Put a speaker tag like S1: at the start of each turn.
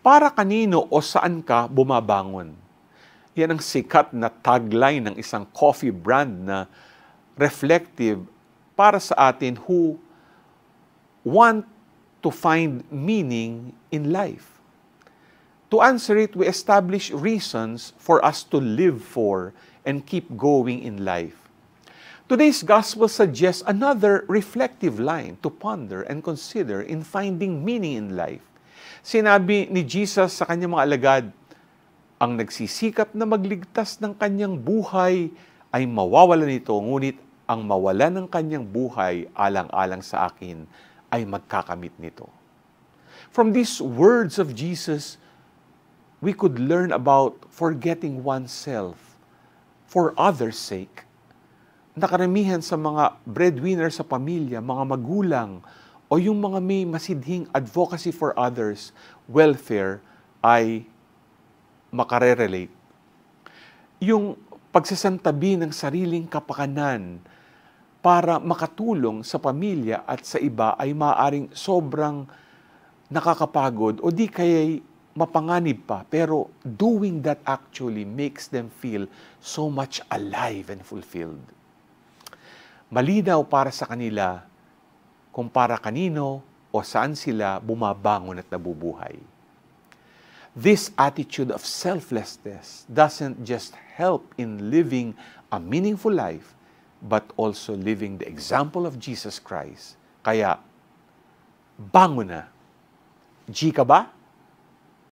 S1: Para kanino o saan ka bumabangon? Yan ang sikat na tagline ng isang coffee brand na reflective para sa atin who want to find meaning in life. To answer it, we establish reasons for us to live for and keep going in life. Today's gospel suggests another reflective line to ponder and consider in finding meaning in life. Sinabi ni Jesus sa kanyang mga alagad, ang nagsisikap na magligtas ng kanyang buhay ay mawawala nito, ngunit ang mawala ng kanyang buhay alang-alang sa akin ay magkakamit nito. From these words of Jesus, we could learn about forgetting oneself for others' sake. Nakaramihan sa mga breadwinner sa pamilya, mga magulang, o yung mga may masidhing advocacy for others, welfare, ay makarerelate. Yung pagsasantabi ng sariling kapakanan para makatulong sa pamilya at sa iba ay maaaring sobrang nakakapagod o di kaya'y mapanganib pa. Pero doing that actually makes them feel so much alive and fulfilled. Malinaw para sa kanila kung para kanino o saan sila bumabangon at nabubuhay. This attitude of selflessness doesn't just help in living a meaningful life, but also living the example of Jesus Christ. Kaya, bangon na. G ka ba?